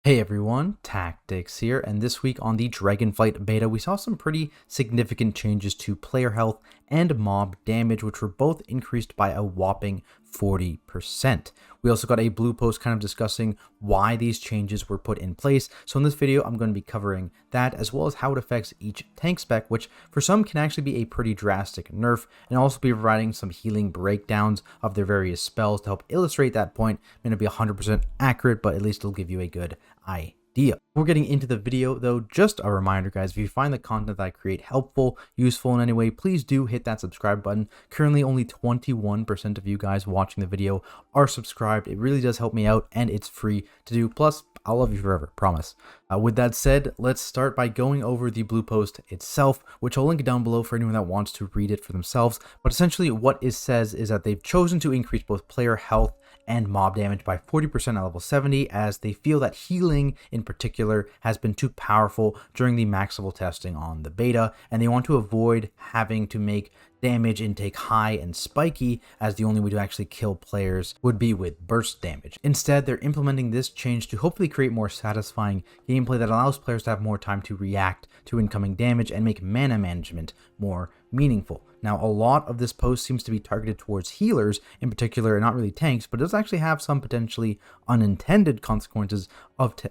Hey everyone, Tactics here, and this week on the Dragonflight beta, we saw some pretty significant changes to player health and mob damage, which were both increased by a whopping 40%. We also got a blue post kind of discussing why these changes were put in place. So in this video, I'm going to be covering that as well as how it affects each tank spec, which for some can actually be a pretty drastic nerf, and also be providing some healing breakdowns of their various spells to help illustrate that point. May not be 100% accurate, but at least it'll give you a good idea. Before getting into the video though, just a reminder guys, if you find the content that I create helpful, useful in any way, please do hit that subscribe button. Currently only 21% of you guys watching the video are subscribed. It really does help me out and it's free to do. Plus, I'll love you forever, promise. With that said, let's start by going over the blue post itself, which I'll link down below for anyone that wants to read it for themselves. But essentially what it says is that they've chosen to increase both player health and mob damage by 40% at level 70, as they feel that healing in particular has been too powerful during the max level testing on the beta, and they want to avoid having to make damage intake high and spiky, as the only way to actually kill players would be with burst damage. Instead, they're implementing this change to hopefully create more satisfying gameplay that allows players to have more time to react to incoming damage and make mana management more meaningful. Now, a lot of this post seems to be targeted towards healers in particular, and not really tanks, but it does actually have some potentially unintended consequences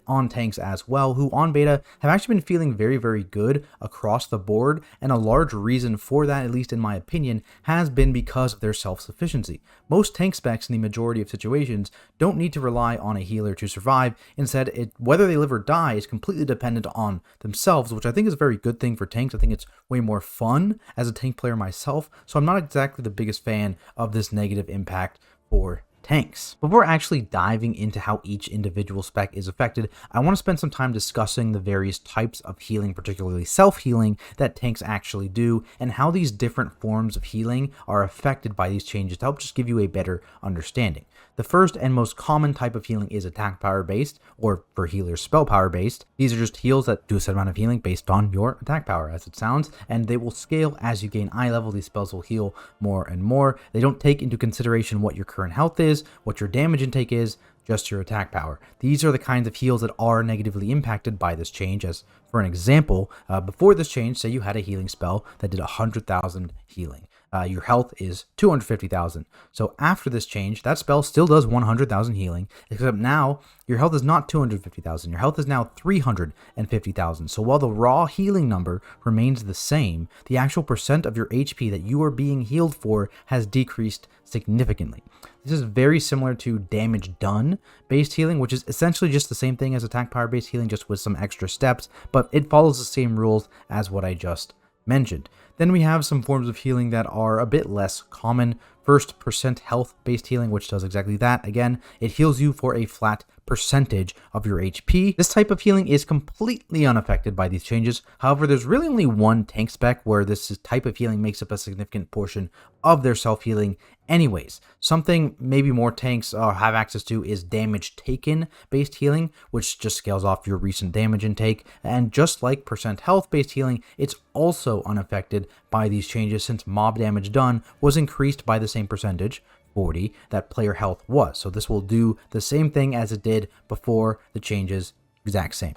on tanks as well, who on beta have actually been feeling very, very good across the board, and a large reason for that, at least in my opinion, has been because of their self-sufficiency. Most tank specs in the majority of situations don't need to rely on a healer to survive. Instead, whether they live or die is completely dependent on themselves, which I think is a very good thing for tanks. I think it's way more fun as a tank player myself, so I'm not exactly the biggest fan of this negative impact for tanks. Before actually diving into how each individual spec is affected, I want to spend some time discussing the various types of healing, particularly self-healing, that tanks actually do, and how these different forms of healing are affected by these changes to help just give you a better understanding. The first and most common type of healing is attack power based, or for healers, spell power based. These are just heals that do a set amount of healing based on your attack power, as it sounds, and they will scale as you gain eye level. These spells will heal more and more. They don't take into consideration what your current health is, what your damage intake is, just your attack power. These are the kinds of heals that are negatively impacted by this change. As for an example, before this change, say you had a healing spell that did 100,000 healing. Your health is 250,000. So after this change, that spell still does 100,000 healing, except now your health is not 250,000. Your health is now 350,000. So while the raw healing number remains the same, the actual percent of your HP that you are being healed for has decreased significantly. This is very similar to damage done based healing, which is essentially just the same thing as attack power based healing, just with some extra steps, but it follows the same rules as what I just mentioned. Then we have some forms of healing that are a bit less common. First, percent health based healing, which does exactly that. Again, it heals you for a flat percentage of your HP. This type of healing is completely unaffected by these changes. However, there's really only one tank spec where this type of healing makes up a significant portion of their self-healing anyways. Something maybe more tanks have access to is damage taken based healing, which just scales off your recent damage intake. And just like percent health based healing, it's also unaffected by these changes, since mob damage done was increased by the same percentage, 40, that player health was. So this will do the same thing as it did before the changes, exact same.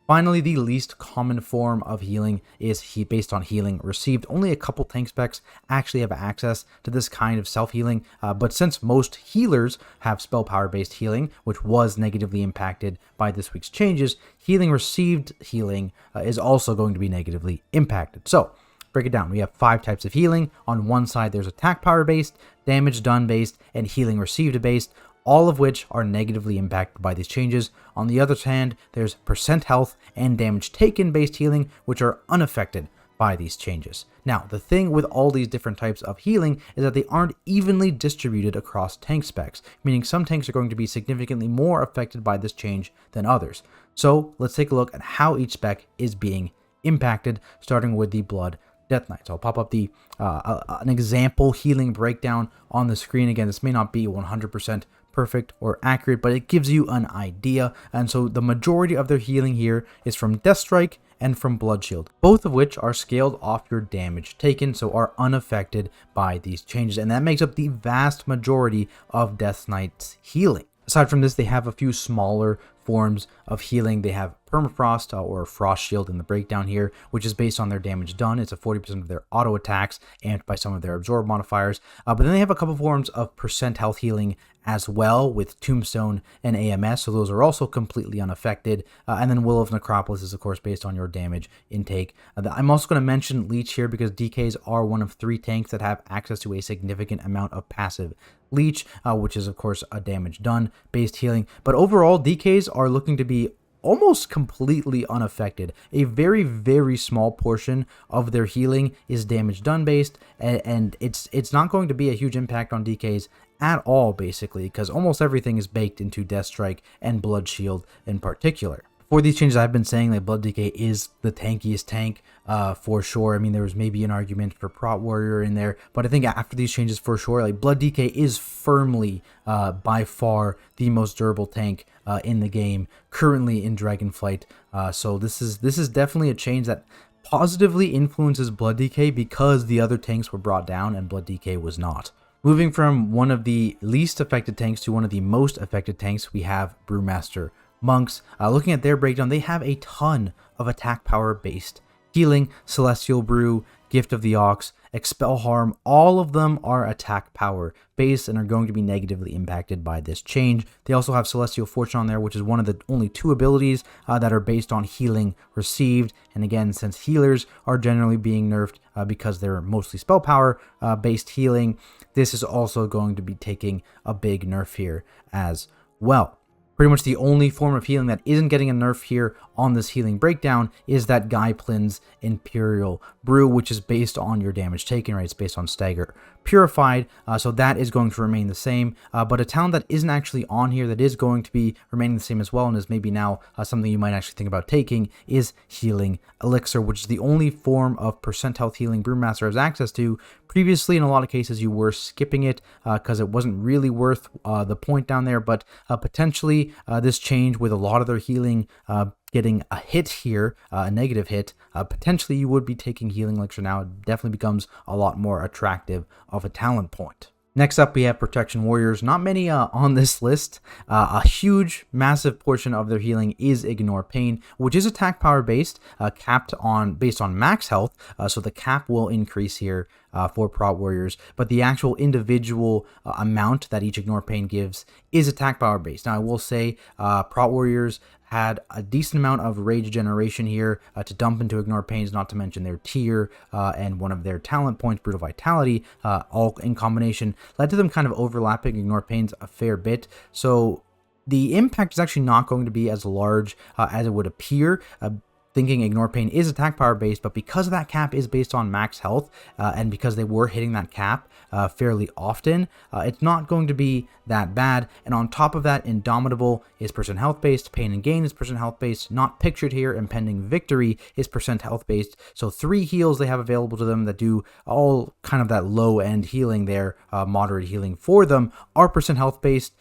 Finally, the least common form of healing is based on healing received. Only a couple tank specs actually have access to this kind of self-healing, but since most healers have spell power based healing, which was negatively impacted by this week's changes, healing received healing is also going to be negatively impacted. So break it down. We have 5 types of healing. On one side, there's attack power based, damage done based, and healing received based, all of which are negatively impacted by these changes. On the other hand, there's percent health and damage taken based healing, which are unaffected by these changes. Now, the thing with all these different types of healing is that they aren't evenly distributed across tank specs, meaning some tanks are going to be significantly more affected by this change than others. So let's take a look at how each spec is being impacted, starting with the Blood Death Knight. So I'll pop up the an example healing breakdown on the screen. Again, this may not be 100% perfect or accurate, but it gives you an idea. And so the majority of their healing here is from Death Strike and from Blood Shield, both of which are scaled off your damage taken, so are unaffected by these changes. And that makes up the vast majority of Death Knight's healing. Aside from this, they have a few smaller forms of healing. They have Permafrost or Frost Shield in the breakdown here, which is based on their damage done. It's a 40% of their auto attacks amped by some of their absorb modifiers. But then they have a couple forms of percent health healing as well with Tombstone and AMS, so those are also completely unaffected. And then Will of Necropolis is of course based on your damage intake. I'm also going to mention Leech here because DKs are one of 3 tanks that have access to a significant amount of passive Leech, which is of course a damage done based healing. But overall, DKs are looking to be almost completely unaffected. A very, very small portion of their healing is damage done based, and it's not going to be a huge impact on DKs at all, basically, because almost everything is baked into Death Strike and Blood Shield in particular. For these changes, I've been saying that Blood DK is the tankiest tank for sure. I mean, there was maybe an argument for Prot Warrior in there, but I think after these changes, for sure, like Blood DK is firmly by far the most durable tank in the game currently in Dragonflight. So this is definitely a change that positively influences Blood DK because the other tanks were brought down and Blood DK was not. Moving from one of the least affected tanks to one of the most affected tanks, we have Brewmaster Monks. Looking at their breakdown, they have a ton of attack power based healing, Celestial Brew, Gift of the Ox, Expel Harm. All of them are attack power based and are going to be negatively impacted by this change. They also have Celestial Fortune on there, which is one of the only 2 abilities that are based on healing received. And again, since healers are generally being nerfed because they're mostly spell power based healing, this is also going to be taking a big nerf here as well. Pretty much the only form of healing that isn't getting a nerf here on this healing breakdown is that Gaiplin's Imperial Brew, which is based on your damage taken, right? It's based on Stagger Purified, so that is going to remain the same. But a talent that isn't actually on here that is going to be remaining the same as well, and is maybe now something you might actually think about taking, is Healing Elixir, which is the only form of percent health healing Brewmaster has access to. Previously, in a lot of cases, you were skipping it because it wasn't really worth the point down there, but potentially this change with a lot of their healing getting a hit here, a negative hit, potentially you would be taking Healing Elixir now. It definitely becomes a lot more attractive of a talent point. Next up, we have Protection Warriors. Not many on this list. A huge, massive portion of their healing is Ignore Pain, which is attack power based, based on max health. So the cap will increase here for Prot Warriors, but the actual individual amount that each Ignore Pain gives is attack power based. Now, I will say Prot Warriors had a decent amount of rage generation here to dump into Ignore Pains, not to mention their tier and one of their talent points, Brutal Vitality, all in combination, led to them kind of overlapping Ignore Pains a fair bit. So the impact is actually not going to be as large as it would appear. Thinking Ignore Pain is attack power based, but because that cap is based on max health, and because they were hitting that cap fairly often, it's not going to be that bad. And on top of that, Indomitable is percent health based, Pain and Gain is percent health based, not pictured here, Impending Victory is percent health based. So 3 heals they have available to them that do all kind of that low end healing there, moderate healing for them, are percent health based.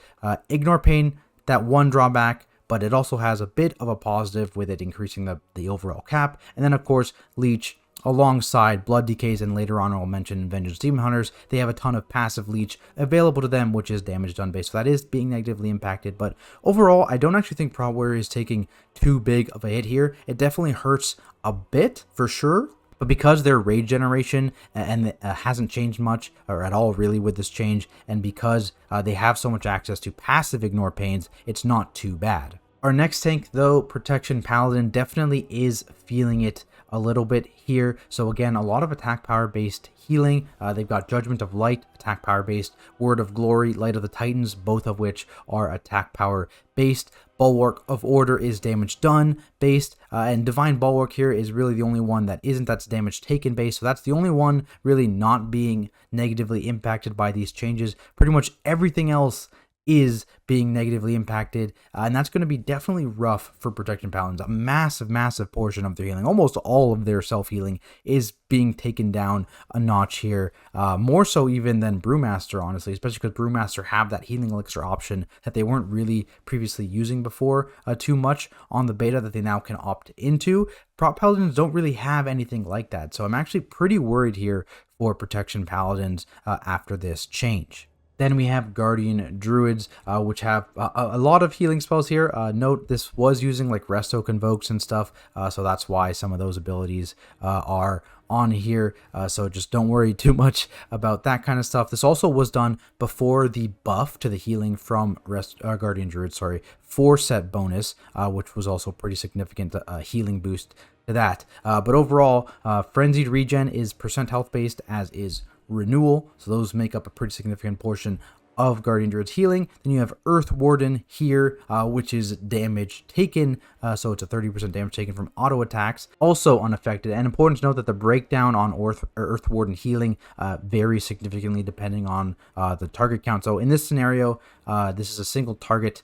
Ignore Pain, that one drawback, but it also has a bit of a positive with it increasing the overall cap. And then, of course, Leech, alongside Blood DKs, and later on I'll mention Vengeance Demon Hunters, they have a ton of passive Leech available to them, which is damage done based. So that is being negatively impacted. But overall, I don't actually think Prot Warrior is taking too big of a hit here. It definitely hurts a bit, for sure. But because their rage generation and hasn't changed much or at all really with this change, and because they have so much access to passive Ignore Pains, it's not too bad. Our next tank, though, Protection Paladin, definitely is feeling it a little bit here. So again, a lot of attack power based healing. They've got Judgment of Light, attack power based, Word of Glory, Light of the Titans, both of which are attack power based. Bulwark of Order is damage done based, and Divine Bulwark here is really the only one that isn't. That's damage taken based, so that's the only one really not being negatively impacted by these changes. Pretty much everything else is being negatively impacted, and that's going to be definitely rough for Protection Paladins. A massive portion of their healing, almost all of their self-healing, is being taken down a notch here, more so even than Brewmaster, honestly, especially because Brewmaster have that Healing Elixir option that they weren't really previously using before too much on the beta that they now can opt into. Prot Paladins don't really have anything like that, so I'm actually pretty worried here for Protection Paladins after this change. Then we have Guardian Druids, which have a lot of healing spells here. Note this was using like Resto Convokes and stuff, so that's why some of those abilities are on here. So just don't worry too much about that kind of stuff. This also was done before the buff to the healing from Guardian Druid, 4-set bonus, which was also pretty significant healing boost to that. But overall, Frenzied Regen is % health based, as is Renewal, so those make up a pretty significant portion of Guardian Druid's healing. Then you have Earth Warden here, which is damage taken, so it's a 30% damage taken from auto attacks, also unaffected. And important to note that the breakdown on Earth Warden healing varies significantly depending on the target count. So in this scenario, this is a single target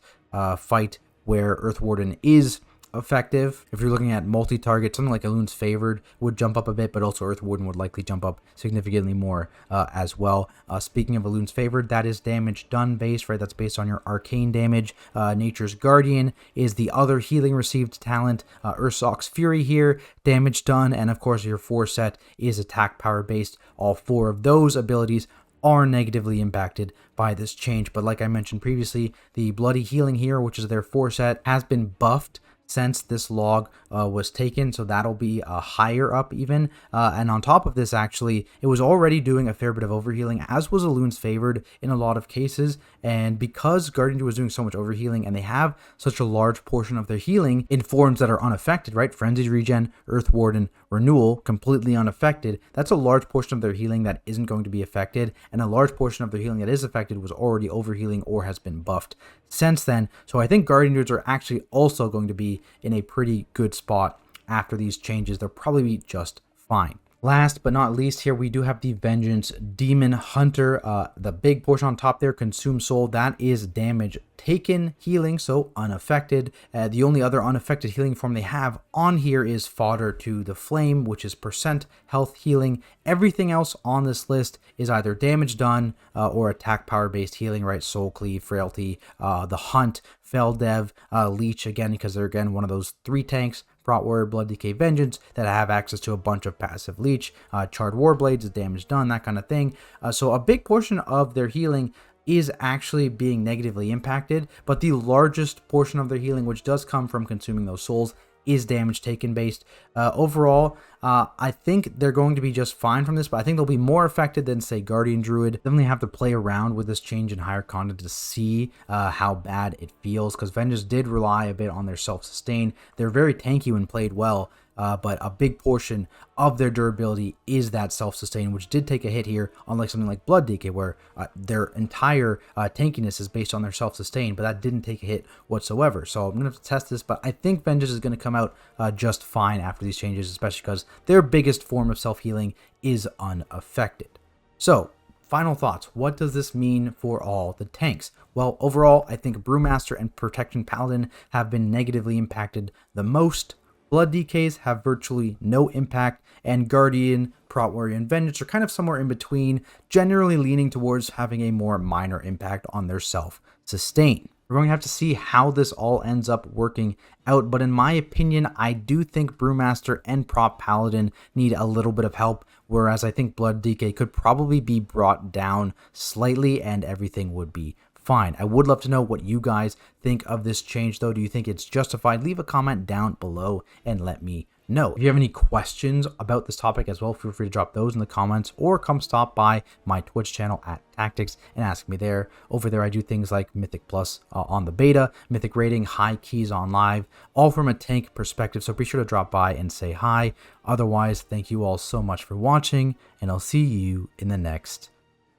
fight where Earth Warden is effective. If you're looking at multi-target, something like Elun's Favored would jump up a bit, but also Earth Warden would likely jump up significantly more as well. Speaking of Elun's Favored, that is damage done based, right? That's based on your arcane damage. Nature's Guardian is the other healing received talent. Ursock's Fury here, damage done, and of course your 4-set is attack power based. All 4 of those abilities are negatively impacted by this change, but like I mentioned previously, the Bloody Healing here, which is their 4-set, has been buffed since this log was taken, so that'll be higher up even. And on top of this, actually, it was already doing a fair bit of overhealing, as was Elun's Favored in a lot of cases. And because Guardian Druid was doing so much overhealing, and they have such a large portion of their healing in forms that are unaffected, right? Frenzied Regen, Earth Warden, Renewal, completely unaffected. That's a large portion of their healing that isn't going to be affected, and a large portion of their healing that is affected was already overhealing or has been buffed since then. So I think Guardian Druids are actually also going to be in a pretty good spot after these changes. They'll probably be just fine. Last but not least, here we do have the Vengeance Demon Hunter. The big portion on top there, Consume Soul, that is damage taken healing, so unaffected. The only other unaffected healing form they have on here is Fodder to the Flame, which is % health healing. Everything else on this list is either damage done or attack power based healing, right? Soul Cleave, Frailty, the Hunt, Feldev, Leech, again, because they're again one of those 3 tanks. Prot Warrior, Blood Decay, Vengeance, that have access to a bunch of passive leech, Charred Warblades, damage done, that kind of thing. So a big portion of their healing is actually being negatively impacted, but the largest portion of their healing, which does come from consuming those souls, is damage taken based. Overall, I think they're going to be just fine from this, but I think they'll be more affected than, say, Guardian Druid. Definitely have to play around with this change in higher content to see how bad it feels, because Vengeance did rely a bit on their self-sustain. They're very tanky when played well, but a big portion of their durability is that self-sustain, which did take a hit here, unlike something like Blood Decay, where their entire tankiness is based on their self-sustain, but that didn't take a hit whatsoever. So I'm going to have to test this, but I think Vengeance is going to come out just fine after these changes, especially because their biggest form of self-healing is unaffected. So, final thoughts. What does this mean for all the tanks? Well, overall, I think Brewmaster and Protection Paladin have been negatively impacted the most. Blood Decays have virtually no impact, and Guardian, Prot Warrior, and Vengeance are kind of somewhere in between, generally leaning towards having a more minor impact on their self-sustain. We're going to have to see how this all ends up working out, but in my opinion, I do think Brewmaster and Prot Paladin need a little bit of help, whereas I think Blood Decay could probably be brought down slightly and everything would be fine. I would love to know what you guys think of this change, though. Do you think it's justified? Leave a comment down below and let me know. If you have any questions about this topic as well, feel free to drop those in the comments or come stop by my Twitch channel at Tactics and ask me there. Over there, I do things like Mythic Plus on the beta, Mythic rating, high keys on live, all from a tank perspective. So be sure to drop by and say hi. Otherwise, thank you all so much for watching, and I'll see you in the next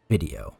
video.